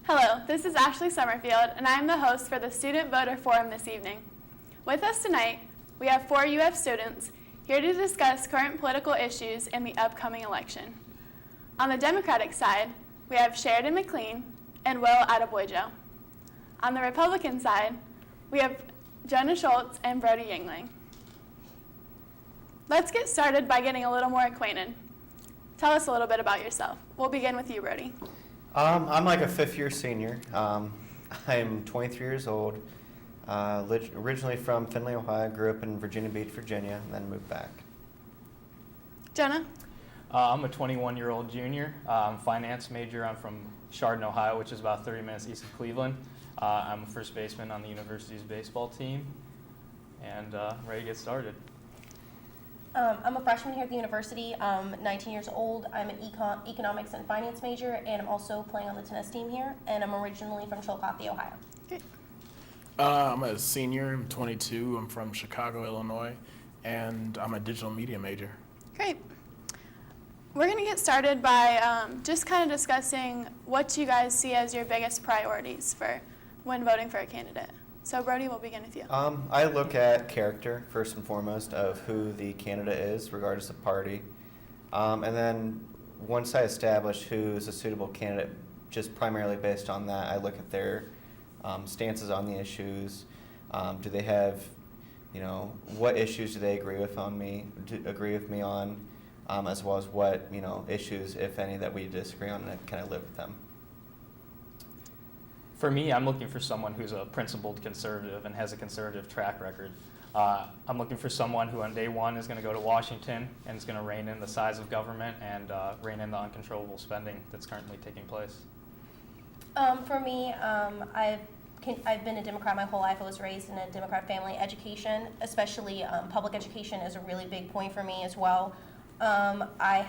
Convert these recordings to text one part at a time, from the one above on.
Hello, this is Ashley Summerfield, and I am the host for the Student Voter Forum this evening. With us tonight, we have 4 UF students here to discuss current political issues in the upcoming election. On the Democratic side, we have Sheridan McLean and Will Adeboyjo. On the Republican side, we have Jonah Schultz and Brody Yingling. Let's get started by getting a little more acquainted. Tell us a little bit about yourself. We'll begin with you, Brody. I'm like a 5th-year senior. I'm 23 years old, originally from Findlay, Ohio, grew up in Virginia Beach, Virginia, and then moved back. Jonah? I'm a 21-year-old junior. I'm a finance major. I'm from Chardon, Ohio, which is about 30 minutes east of Cleveland. I'm a first baseman on the university's baseball team, and ready to get started. I'm a freshman here at the university. I'm 19 years old. I'm an economics and finance major, and I'm also playing on the tennis team here, and I'm originally from Chillicothe, Ohio. Great. I'm a senior. I'm 22. I'm from Chicago, Illinois, and I'm a digital media major. Great. We're going to get started by just kind of discussing what you guys see as your biggest priorities for when voting for a candidate. So Brody, we'll begin with you. I look at character first and foremost of who the candidate is, regardless of party. And then once I establish who's a suitable candidate, just primarily based on that, I look at their stances on the issues. Do they have, what issues do they agree with me on, as well as what, issues, if any, that we disagree on, and kind of live with them. For me, I'm looking for someone who's a principled conservative and has a conservative track record. I'm looking for someone who on day one is going to go to Washington and is going to rein in the size of government and rein in the uncontrollable spending that's currently taking place. For me, I've been a Democrat my whole life. I was raised in a Democrat family. Education, especially public education, is a really big point for me as well. I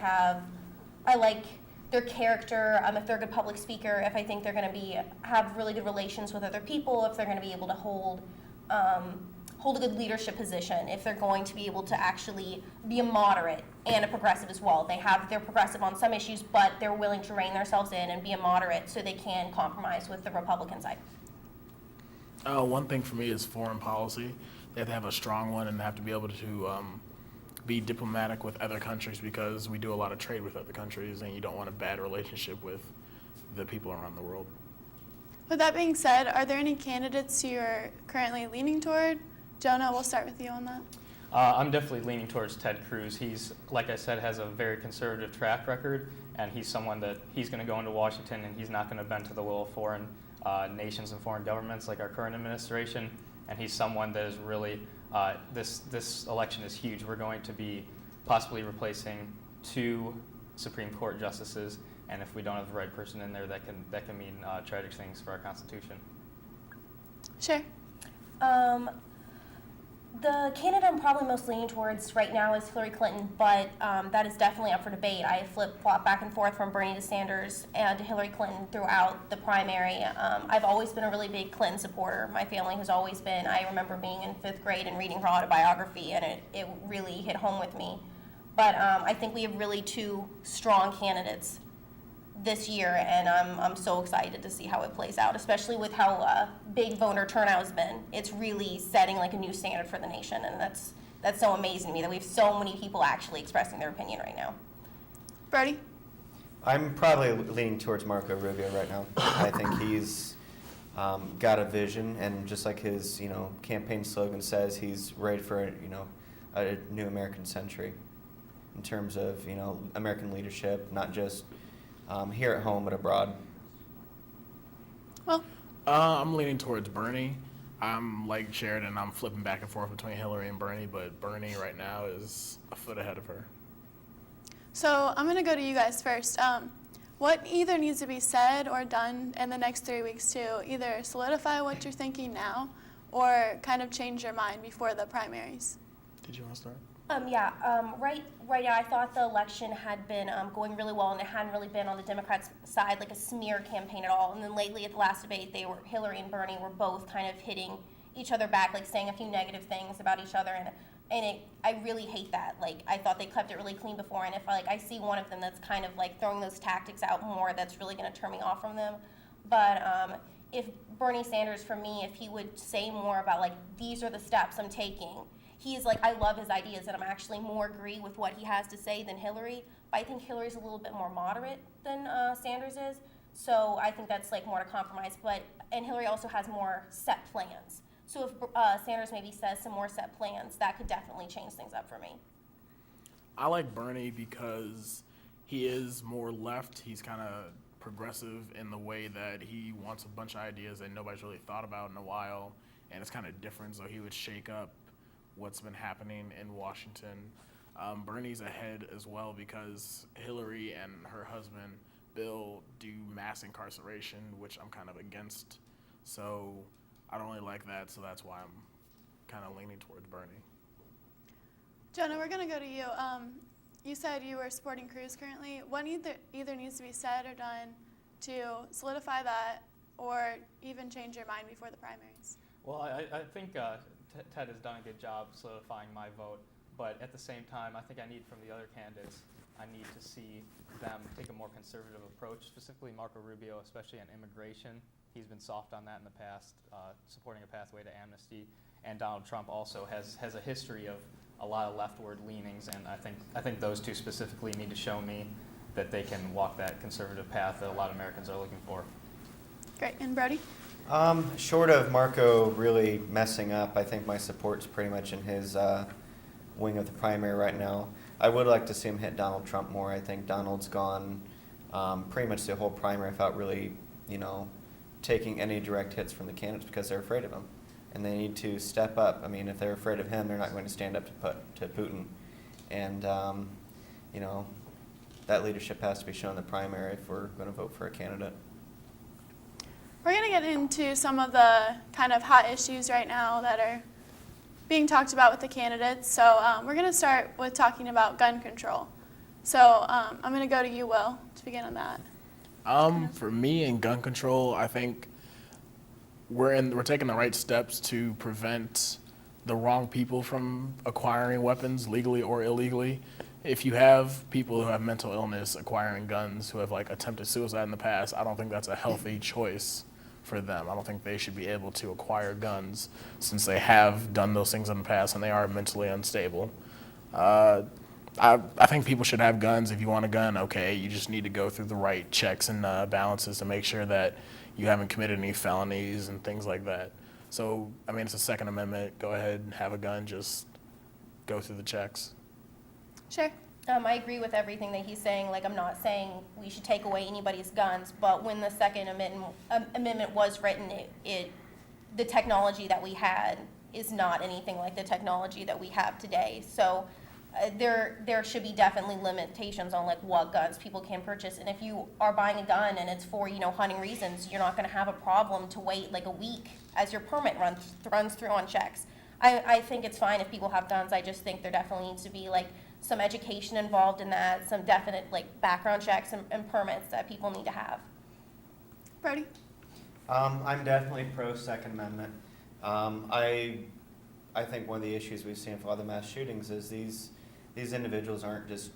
like their character, if they're a good public speaker, if I think they're going to have really good relations with other people, if they're going to be able to hold a good leadership position, if they're going to be able to actually be a moderate and a progressive as well. They're progressive on some issues, but they're willing to rein themselves in and be a moderate so they can compromise with the Republican side. One thing for me is foreign policy. They have to have a strong one and have to be able to be diplomatic with other countries, because we do a lot of trade with other countries, and you don't want a bad relationship with the people around the world. With that being said, are there any candidates you're currently leaning toward? Jonah, we'll start with you on that. I'm definitely leaning towards Ted Cruz. He's, like I said, has a very conservative track record, and he's someone that he's going to go into Washington and he's not going to bend to the will of foreign nations and foreign governments like our current administration, and he's someone that is really this election is huge. We're going to be possibly replacing 2 Supreme Court justices, and if we don't have the right person in there, that can mean tragic things for our Constitution. Sure. The candidate I'm probably most leaning towards right now is Hillary Clinton, but that is definitely up for debate. I flip-flop back and forth from Bernie to Sanders and to Hillary Clinton throughout the primary. I've always been a really big Clinton supporter. My family has always been. I remember being in 5th grade and reading her autobiography, and it really hit home with me. But I think we have really 2 strong candidates this year, and I'm so excited to see how it plays out, especially with how big voter turnout has been. It's really setting like a new standard for the nation, and that's so amazing to me that we have so many people actually expressing their opinion right now. Brody? I'm probably leaning towards Marco Rubio right now. I think he's got a vision, and just like his campaign slogan says, he's ready for a new American century in terms of American leadership, not just here at home but abroad. Well, I'm leaning towards Bernie. I'm like Sheridan. I'm flipping back and forth between Hillary and Bernie, but Bernie right now is a foot ahead of her. so I'm going to go to you guys first. What either needs to be said or done in the next 3 weeks to either solidify what you're thinking now or kind of change your mind before the primaries? Did you want to start? Right now, I thought the election had been going really well, and it hadn't really been on the Democrats' side like a smear campaign at all. And then lately, at the last debate, Hillary and Bernie were both kind of hitting each other back, like saying a few negative things about each other, and I really hate that. Like, I thought they kept it really clean before, and if like I see one of them that's kind of like throwing those tactics out more, that's really going to turn me off from them. But if Bernie Sanders, for me, if he would say more about like, these are the steps I'm taking. He's like, I love his ideas, and I'm actually more agree with what he has to say than Hillary. But I think Hillary's a little bit more moderate than Sanders is. So I think that's like more to compromise. And Hillary also has more set plans. So if Sanders maybe says some more set plans, that could definitely change things up for me. I like Bernie because he is more left. He's kind of progressive in the way that he wants a bunch of ideas that nobody's really thought about in a while, and it's kind of different, so he would shake up what's been happening in Washington. Bernie's ahead as well because Hillary and her husband, Bill, do mass incarceration, which I'm kind of against. So I don't really like that, so that's why I'm kind of leaning towards Bernie. Jonah, we're going to go to you. You said you were supporting Cruz currently. What either needs to be said or done to solidify that or even change your mind before the primaries? Well, I think Ted has done a good job solidifying my vote, but at the same time, I think I need from the other candidates, I need to see them take a more conservative approach, specifically Marco Rubio, especially on immigration. He's been soft on that in the past, supporting a pathway to amnesty. And Donald Trump also has a history of a lot of leftward leanings, and I think those two specifically need to show me that they can walk that conservative path that a lot of Americans are looking for. Great. And Brody? Short of Marco really messing up, I think my support's pretty much in his wing of the primary right now. I would like to see him hit Donald Trump more. I think Donald's gone pretty much the whole primary without really, taking any direct hits from the candidates because they're afraid of him. And they need to step up. I mean, if they're afraid of him, they're not going to stand up to Putin. And, that leadership has to be shown in the primary if we're going to vote for a candidate. We're going to get into some of the kind of hot issues right now that are being talked about with the candidates. So we're going to start with talking about gun control. So I'm going to go to you, Will, to begin on that. For me in gun control, I think we're taking the right steps to prevent the wrong people from acquiring weapons legally or illegally. If you have people who have mental illness acquiring guns, who have like attempted suicide in the past, I don't think that's a healthy choice for them. I don't think they should be able to acquire guns since they have done those things in the past and they are mentally unstable. I think people should have guns. If you want a gun, okay, you just need to go through the right checks and balances to make sure that you haven't committed any felonies and things like that. So, I mean, it's a Second Amendment. Go ahead and have a gun. Just go through the checks. Sure. I agree with everything that he's saying. Like, I'm not saying we should take away anybody's guns, but when the Second Amendment was written, the technology that we had is not anything like the technology that we have today. So there should be definitely limitations on like what guns people can purchase. And if you are buying a gun and it's for hunting reasons, you're not going to have a problem to wait like a week as your permit runs through on checks. I think it's fine if people have guns. I just think there definitely needs to be like some education involved in that, some definite like background checks and permits that people need to have. Brody? I'm definitely pro Second Amendment. I think one of the issues we've seen with a lot of the mass shootings is these individuals aren't just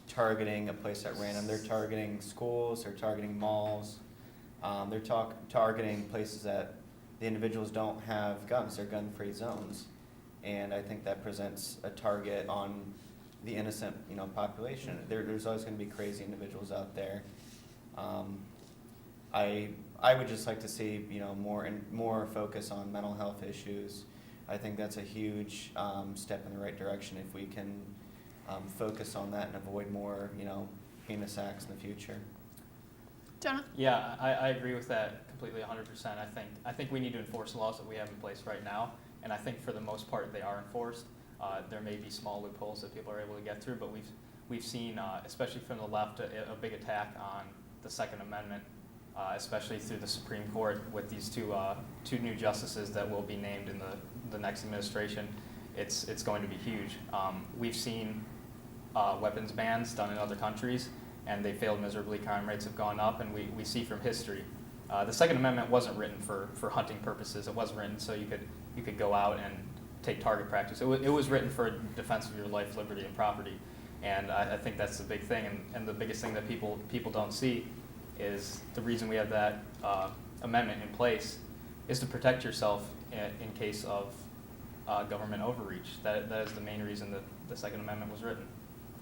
targeting a place at random. They're targeting schools, they're targeting malls, they're targeting places that the individuals don't have guns. They're gun-free zones. And I think that presents a target on the innocent, population. There's always going to be crazy individuals out there. I would just like to see, more focus on mental health issues. I think that's a huge step in the right direction if we can focus on that and avoid more, heinous acts in the future. Jonah? Yeah, I agree with that completely 100%. I think we need to enforce the laws that we have in place right now, and I think for the most part they are enforced. There may be small loopholes that people are able to get through, but we've seen, especially from the left, a big attack on the Second Amendment, especially through the Supreme Court with these two new justices that will be named in the next administration. It's going to be huge. We've seen weapons bans done in other countries, and they failed miserably. Crime rates have gone up, and we see from history. The Second Amendment wasn't written for hunting purposes. It wasn't written so you could you could go out and take target practice. It was written for defense of your life, liberty, and property. And I think that's the big thing, and the biggest thing that people don't see is the reason we have that amendment in place is to protect yourself in case of government overreach. That is the main reason that the Second Amendment was written.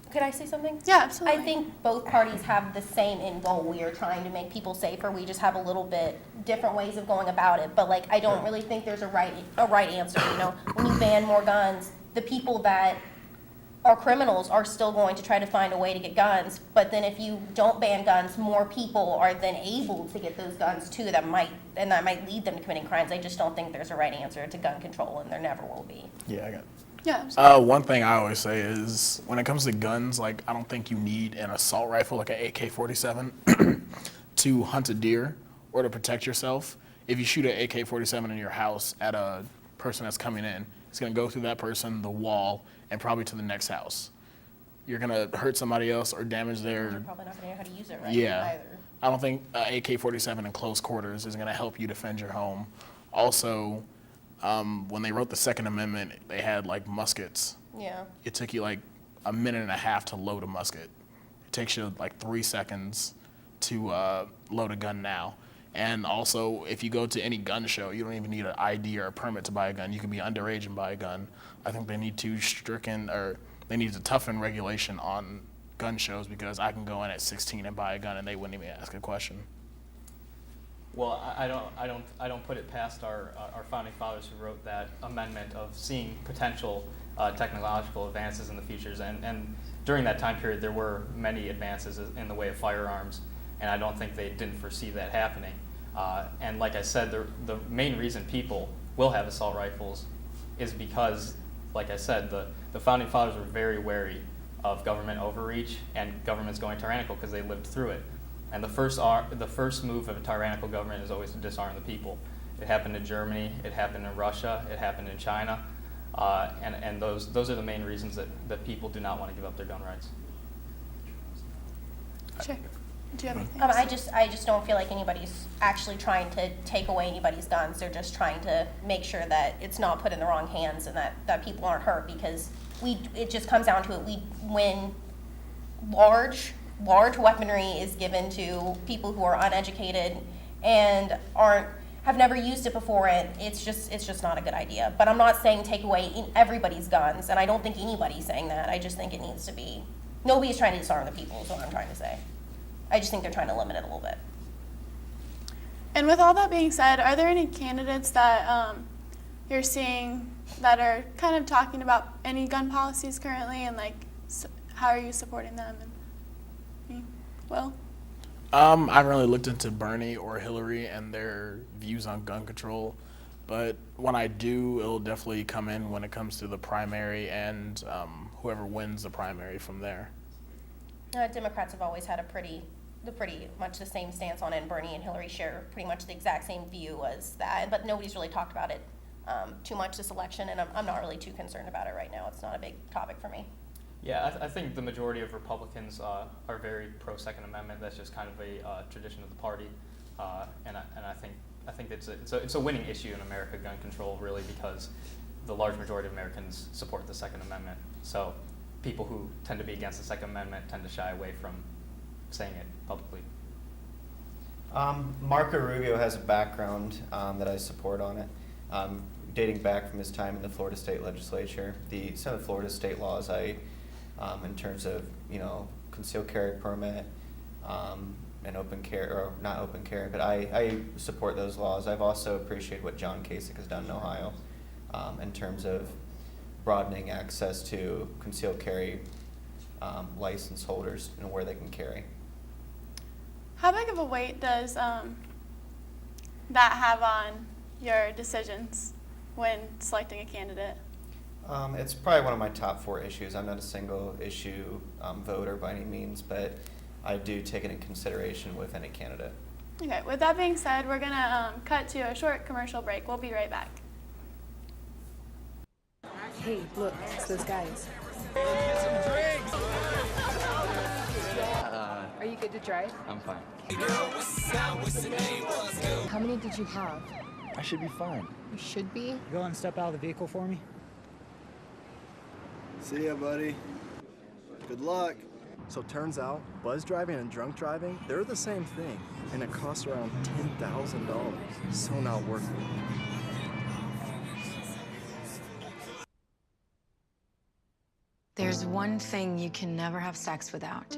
Could I say something? Yeah, absolutely. I think both parties have the same end goal. We are trying to make people safer. We just have a little bit different ways of going about it. But like, I don't really think there's a right answer. You know, when you ban more guns, the people that are criminals are still going to try to find a way to get guns. But then if you don't ban guns, more people are then able to get those guns too. That might lead them to committing crimes. I just don't think there's a right answer to gun control, and there never will be. Yeah, I got. Yeah, absolutely. One thing I always say is when it comes to guns, like I don't think you need an assault rifle like an AK-47 to hunt a deer or to protect yourself. If you shoot an AK-47 in your house at a person that's coming in, it's going to go through that person, the wall, and probably to the next house. You're going to hurt somebody else or damage You're their. probably not going to know how to use it right Yeah. either. I don't think AK-47 in close quarters is going to help you defend your home. Also, when they wrote the Second Amendment, they had like muskets. Yeah. It took you like a minute and a half to load a musket. It takes you like 3 seconds to load a gun now. And also, if you go to any gun show, you don't even need an ID or a permit to buy a gun. You can be underage and buy a gun. I think they need to toughen regulation on gun shows because I can go in at 16 and buy a gun and they wouldn't even ask a question. Well, I don't put it past our founding fathers who wrote that amendment of seeing potential technological advances in the futures. And during that time period, there were many advances in the way of firearms, and I don't think they didn't foresee that happening. And like I said, the main reason people will have assault rifles is because, like I said, the founding fathers were very wary of government overreach and governments going tyrannical because they lived through it. And the first move of a tyrannical government is always to disarm the people. It happened in Germany, it happened in Russia, it happened in China, and those are the main reasons that people do not want to give up their gun rights. Sure. Do you have anything? I just don't feel like anybody's actually trying to take away anybody's guns. They're just trying to make sure that it's not put in the wrong hands and that people aren't hurt, because it just comes down to it. When large weaponry is given to people who are uneducated and have never used it before, and it's just not a good idea. But I'm not saying take away everybody's guns, and I don't think anybody's saying that. I just think it needs to be, nobody's trying to disarm the people is what I'm trying to say. I just think they're trying to limit it a little bit. And with all that being said, are there any candidates that you're seeing that are kind of talking about any gun policies currently, and like how are you supporting them? And Will? I haven't really looked into Bernie or Hillary and their views on gun control, but when I do, it'll definitely come in when it comes to the primary and whoever wins the primary from there. Democrats have always had pretty much the same stance on it, and Bernie and Hillary share pretty much the exact same view as that, but nobody's really talked about it too much this election, and I'm not really too concerned about it right now. It's not a big topic for me. Yeah, I think the majority of Republicans are very pro-Second Amendment. That's just kind of a tradition of the party, and I think it's a winning issue in America, gun control, really, because the large majority of Americans support the Second Amendment. So people who tend to be against the Second Amendment tend to shy away from saying it publicly. Marco Rubio has a background that I support on it, dating back from his time in the Florida State Legislature. Some of the Florida state laws, in terms of concealed carry permit and open carry, or not open carry, but I support those laws. I've also appreciated what John Kasich has done in Ohio in terms of broadening access to concealed carry license holders and where they can carry. How big of a weight does that have on your decisions when selecting a candidate? It's probably one of my top 4 issues. I'm not a single issue voter by any means, but I do take it in consideration with any candidate. Okay, with that being said, we're going to cut to a short commercial break. We'll be right back. Hey, look, it's those guys. Are you good to drive? I'm fine. How many did you have? I should be fine. You should be. Go and step out of the vehicle for me. See ya, buddy. Good luck. So turns out, buzz driving and drunk driving, they're the same thing, and it costs around $10,000. So not worth it. There's one thing you can never have sex without.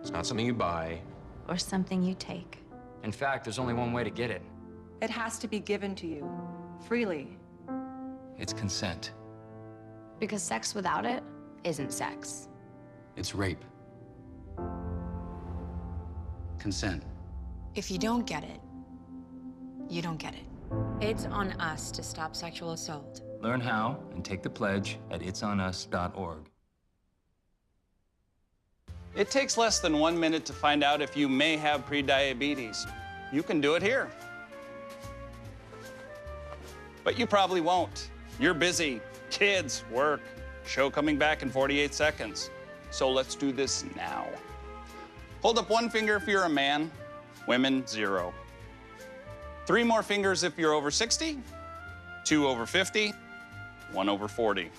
It's not something you buy. Or something you take. In fact, there's only one way to get it. It has to be given to you freely. It's consent. Because sex without it isn't sex. It's rape. Consent. If you don't get it, you don't get it. It's on us to stop sexual assault. Learn how and take the pledge at itsonus.org. It takes less than 1 minute to find out if you may have prediabetes. You can do it here. But you probably won't. You're busy. Kids, work, show coming back in 48 seconds. So let's do this now. Hold up one finger if you're a man, women, 0. 3 more fingers if you're over 60, 2 over 50, 1 over 40. If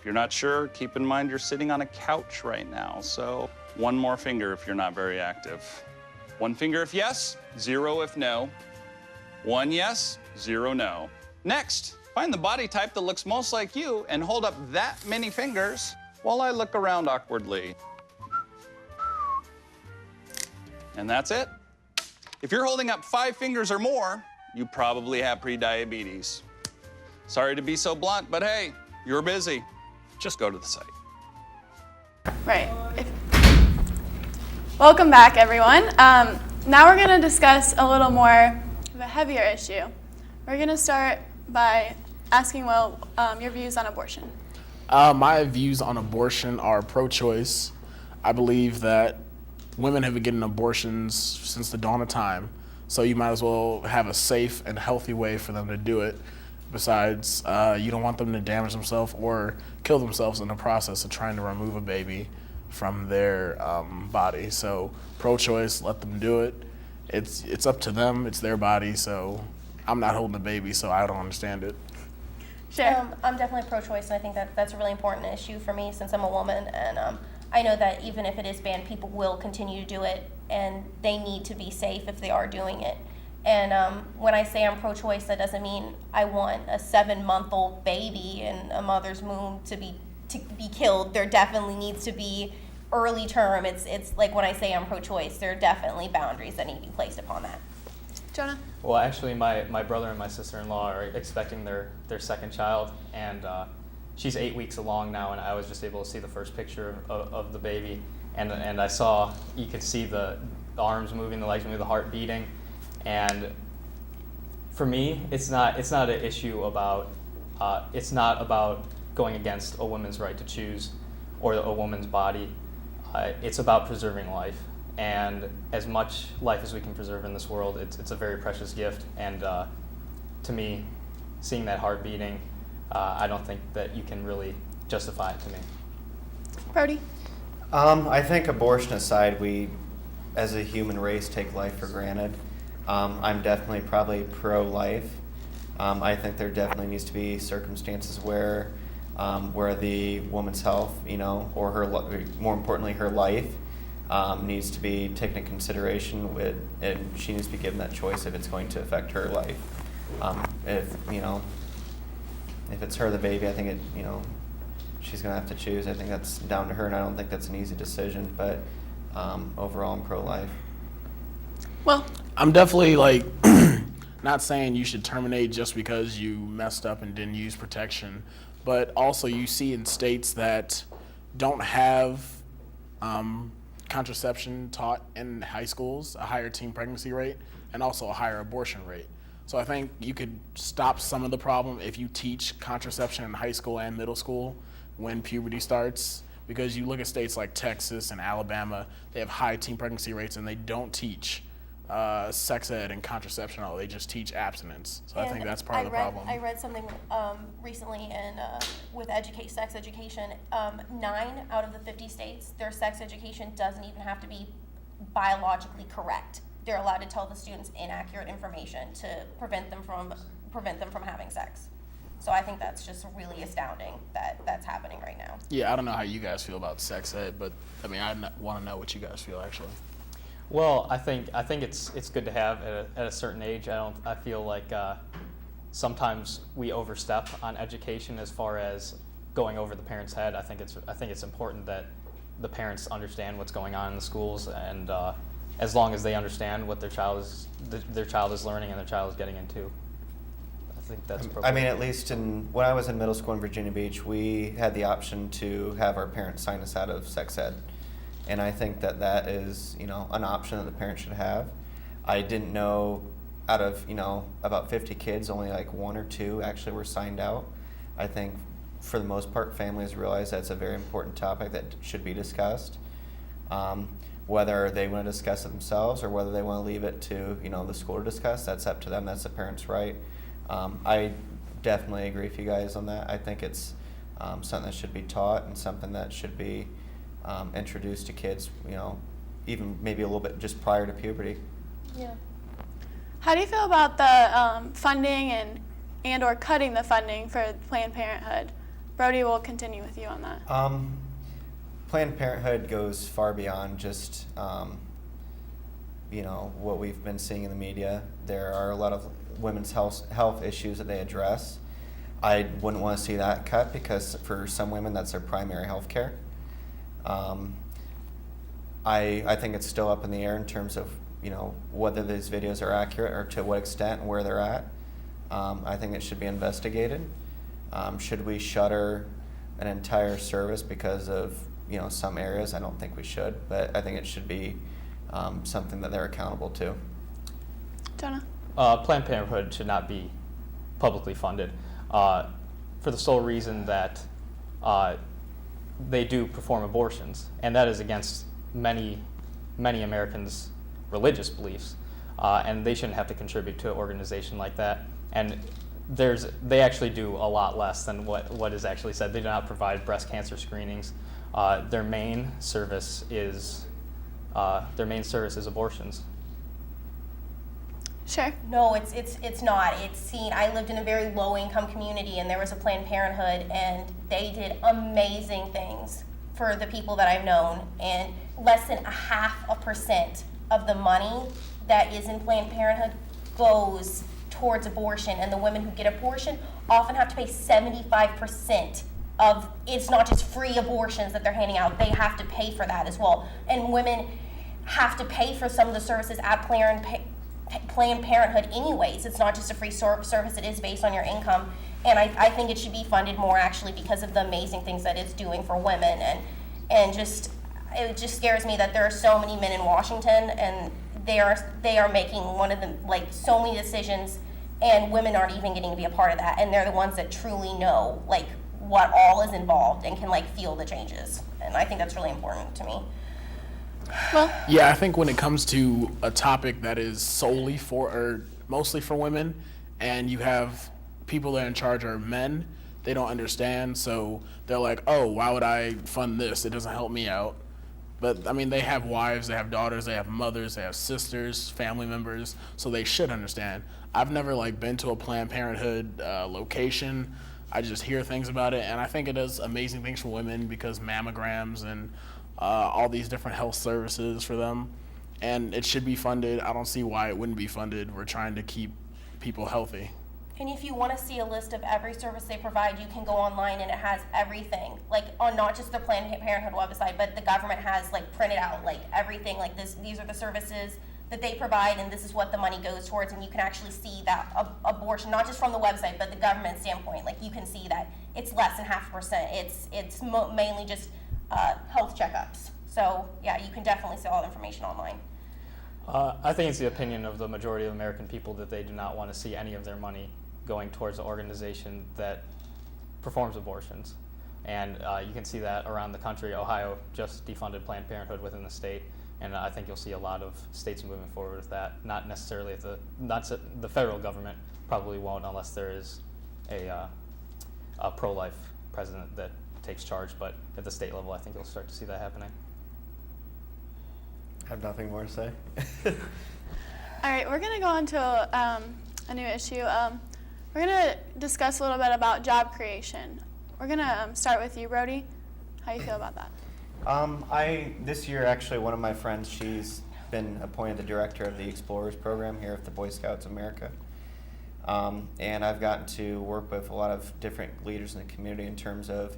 you're not sure, keep in mind you're sitting on a couch right now, so 1 more finger if you're not very active. 1 finger if yes, 0 if no. 1 yes, 0 no. Next, find the body type that looks most like you and hold up that many fingers while I look around awkwardly. And that's it. If you're holding up 5 fingers or more, you probably have prediabetes. Sorry to be so blunt, but hey, you're busy. Just go to the site. Right. Welcome back, everyone. Now we're going to discuss a little more of a heavier issue. We're going to start by asking Will your views on abortion. My views on abortion are pro-choice. I believe that women have been getting abortions since the dawn of time, so you might as well have a safe and healthy way for them to do it. Besides, you don't want them to damage themselves or kill themselves in the process of trying to remove a baby from their body. So pro-choice, let them do it. It's up to them, it's their body, so I'm not holding a baby, so I don't understand it. Sure. I'm definitely pro-choice, and I think that's a really important issue for me since I'm a woman, and I know that even if it is banned, people will continue to do it, and they need to be safe if they are doing it. And when I say I'm pro-choice, that doesn't mean I want a 7-month-old baby in a mother's womb to be killed. There definitely needs to be early term. It's like when I say I'm pro-choice, there are definitely boundaries that need to be placed upon that. Jonah? Well, actually, my brother and my sister-in-law are expecting their second child, and she's 8 weeks along now, and I was just able to see the first picture of the baby, and I saw, you could see the arms moving, the legs moving, the heart beating, and for me, it's not an issue about, it's not about going against a woman's right to choose or a woman's body. It's about preserving life. And as much life as we can preserve in this world, it's a very precious gift. And to me, seeing that heart beating, I don't think that you can really justify it to me. Brody? I think abortion aside, we, as a human race, take life for granted. I'm definitely probably pro-life. I think there definitely needs to be circumstances where the woman's health, or her, more importantly, her life, needs to be taken into consideration and she needs to be given that choice if it's going to affect her life. If it's her, the baby, I think she's going to have to choose. I think that's down to her, and I don't think that's an easy decision, but overall, I'm pro-life. Well, I'm definitely not saying you should terminate just because you messed up and didn't use protection, but also you see in states that don't have contraception taught in high schools, a higher teen pregnancy rate, and also a higher abortion rate. So I think you could stop some of the problem if you teach contraception in high school and middle school when puberty starts, because you look at states like Texas and Alabama, they have high teen pregnancy rates and they don't teach sex ed and contraception at all. They just teach abstinence. So I think that's part of the problem. I read something recently with sex education. 9 out of the 50 states, their sex education doesn't even have to be biologically correct. they're allowed to tell the students inaccurate information to prevent them from having sex. So I think that's just really astounding that that's happening right now. Yeah, I don't know how you guys feel about sex ed, but I mean, want to know what you guys feel actually. Well, I think it's good to have at a certain age. I feel like sometimes we overstep on education as far as going over the parents' head. I think it's important that the parents understand what's going on in the schools, and as long as they understand what their child is learning and their child is getting into, I think that's appropriate. I mean, at least when I was in middle school in Virginia Beach, we had the option to have our parents sign us out of sex ed. And I think that is, an option that the parents should have. I didn't know out of, about 50 kids, only like 1 or 2 actually were signed out. I think for the most part, families realize that's a very important topic that should be discussed. Whether they want to discuss it themselves or whether they want to leave it to, the school to discuss, that's up to them. That's the parents' right. I definitely agree with you guys on that. I think it's something that should be taught and something that should be introduced to kids, even maybe a little bit just prior to puberty. Yeah. How do you feel about the funding and or cutting the funding for Planned Parenthood? Brody will continue with you on that. Planned Parenthood goes far beyond just, what we've been seeing in the media. There are a lot of women's health issues that they address. I wouldn't want to see that cut because for some women that's their primary health care. I think it's still up in the air in terms of whether these videos are accurate or to what extent and where they're at. I think it should be investigated. Should we shutter an entire service because of some areas? I don't think we should, but I think it should be something that they're accountable to. Jonah? Planned Parenthood should not be publicly funded for the sole reason that they do perform abortions, and that is against many Americans' religious beliefs, and they shouldn't have to contribute to an organization like that. And they actually do a lot less than what is actually said. They do not provide breast cancer screenings. Their main service is abortions. Sure. No, it's not. It's seen. I lived in a very low-income community, and there was a Planned Parenthood, and they did amazing things for the people that I've known. And less than 0.5% of the money that is in Planned Parenthood goes towards abortion, and the women who get abortion often have to pay 75% of. It's not just free abortions that they're handing out; they have to pay for that as well. And women have to pay for some of the services at Planned Parenthood anyways. It's not just a free service, it is based on your income. And I think it should be funded more actually because of the amazing things that it's doing for women. And it just scares me that there are so many men in Washington and they are making so many decisions, and women aren't even getting to be a part of that. And they're the ones that truly know what all is involved and can feel the changes. And I think that's really important to me. Well, yeah, I think when it comes to a topic that is solely mostly for women, and you have people that are in charge are men, they don't understand, so they're like, oh, why would I fund this? It doesn't help me out. But I mean, they have wives, they have daughters, they have mothers, they have sisters, family members, so they should understand. I've never been to a Planned Parenthood location. I just hear things about it, and I think it does amazing things for women because mammograms and all these different health services for them, and it should be funded. I don't see why it wouldn't be funded. We're trying to keep people healthy. And if you want to see a list of every service they provide, you can go online and it has everything, on not just the Planned Parenthood website, but the government has printed out everything, these are the services that they provide, and this is what the money goes towards, and you can actually see that abortion, not just from the website, but the government standpoint, you can see that it's less than 0.5%. It's mainly just health checkups. So yeah, you can definitely see all the information online. I think it's the opinion of the majority of American people that they do not want to see any of their money going towards an organization that performs abortions. And you can see that around the country. Ohio just defunded Planned Parenthood within the state, and I think you'll see a lot of states moving forward with that. Not necessarily the federal government probably won't unless there is a pro-life president that takes charge, but at the state level I think you'll start to see that happening. I have nothing more to say. All right, we're going to go on to a new issue. We're going to discuss a little bit about job creation. We're going to start with you, Brody. How do you feel about that? This year, actually, one of my friends, she's been appointed the director of the Explorers program here at the Boy Scouts of America. And I've gotten to work with a lot of different leaders in the community in terms of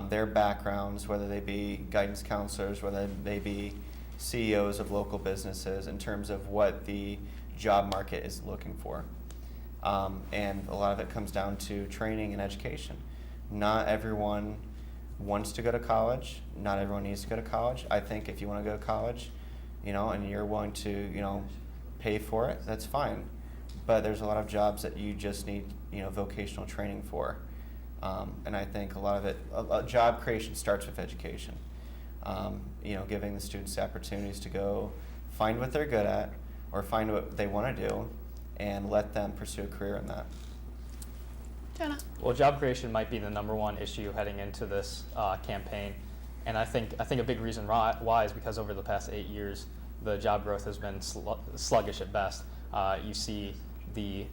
their backgrounds, whether they be guidance counselors, whether they be CEOs of local businesses, in terms of what the job market is looking for. And a lot of it comes down to training and education. Not everyone wants to go to college. Not everyone needs to go to college. I think if you want to go to college, and you're willing to, pay for it, that's fine. But there's a lot of jobs that you just need, vocational training for. And I think a lot of it, job creation starts with education. Giving the students the opportunities to go find what they're good at or find what they want to do and let them pursue a career in that. Jonah? Well, job creation might be the #1 issue heading into this campaign. And I think a big reason why is because over the past 8 years, the job growth has been sluggish at best. You see the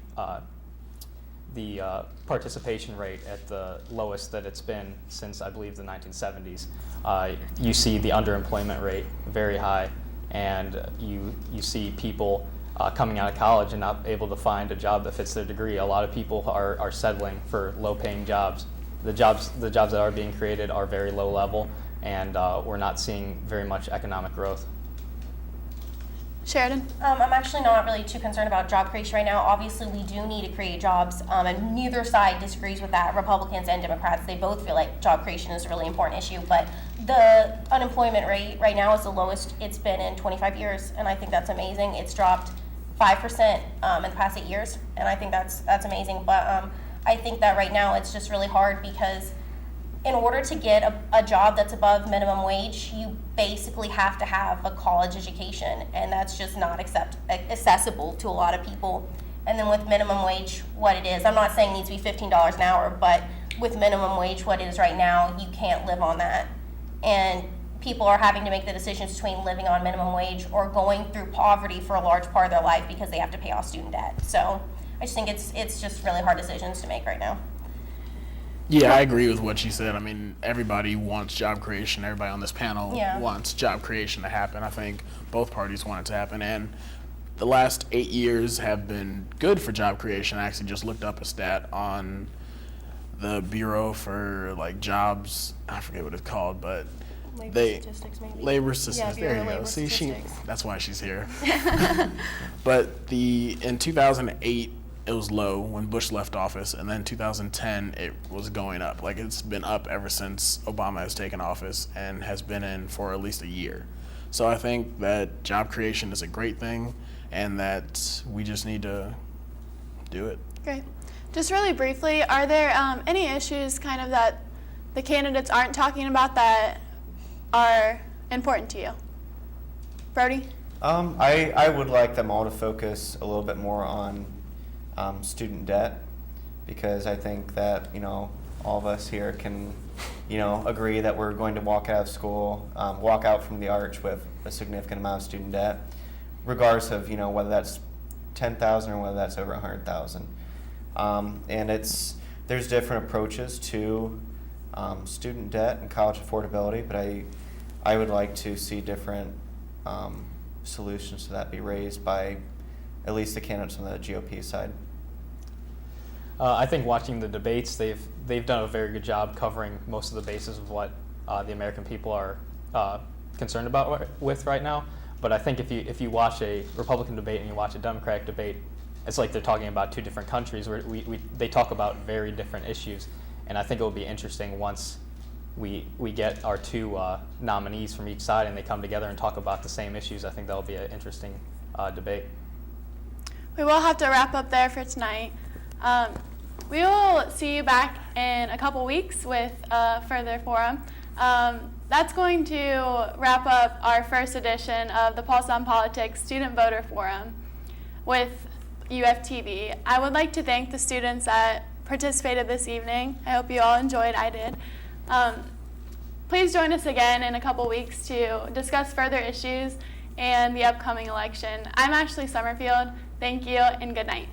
participation rate at the lowest that it's been since, I believe, the 1970s. You see the underemployment rate very high, and you see people coming out of college and not able to find a job that fits their degree. A lot of people are settling for low-paying jobs. The jobs that are being created are very low level, and we're not seeing very much economic growth. Sheridan? I'm actually not really too concerned about job creation right now. Obviously, we do need to create jobs, and neither side disagrees with that. Republicans and Democrats, they both feel like job creation is a really important issue, but the unemployment rate right now is the lowest it's been in 25 years, and I think that's amazing. It's dropped 5% in the past 8 years, and I think that's amazing. But I think that right now it's just really hard because in order to get a job that's above minimum wage, you basically have to have a college education, and that's just not accessible to a lot of people. And then with minimum wage, what it is, I'm not saying it needs to be $15 an hour, but with minimum wage, what it is right now, you can't live on that. And people are having to make the decisions between living on minimum wage or going through poverty for a large part of their life because they have to pay off student debt. So I just think it's just really hard decisions to make right now. Yeah, I agree with what she said. I mean, everybody wants job creation. Everybody on this panel wants job creation to happen. I think both parties want it to happen. And the last 8 years have been good for job creation. I actually just looked up a stat on the Bureau for Jobs. I forget what it's called, but Statistics, maybe. Labor statistics. Yeah, there Bureau you go. Labor See, Statistics. that's why she's here. But in 2008, it was low when Bush left office, and then 2010 it was going up. It's been up ever since Obama has taken office and has been in for at least a year. So I think that job creation is a great thing, and that we just need to do it. Great. Just really briefly, are there any issues kind of that the candidates aren't talking about that are important to you? Brody? I would like them all to focus a little bit more on student debt, because I think that all of us here can agree that we're going to walk out of school, walk out from the arch with a significant amount of student debt, regardless of whether that's $10,000 or whether that's over $100,000. And there's different approaches to student debt and college affordability, but I would like to see different solutions to that be raised by at least the candidates on the GOP side. I think watching the debates, they've done a very good job covering most of the bases of what the American people are concerned about with right now. But I think if you watch a Republican debate and you watch a Democratic debate, it's like they're talking about two different countries where they talk about very different issues. And I think it will be interesting once we get our two nominees from each side and they come together and talk about the same issues. I think that will be an interesting debate. We will have to wrap up there for tonight. We will see you back in a couple weeks with a further forum. That's going to wrap up our first edition of the Pulse on Politics Student Voter Forum with UFTV. I would like to thank the students that participated this evening. I hope you all enjoyed. I did. Please join us again in a couple weeks to discuss further issues and the upcoming election. I'm Ashley Summerfield. Thank you and good night.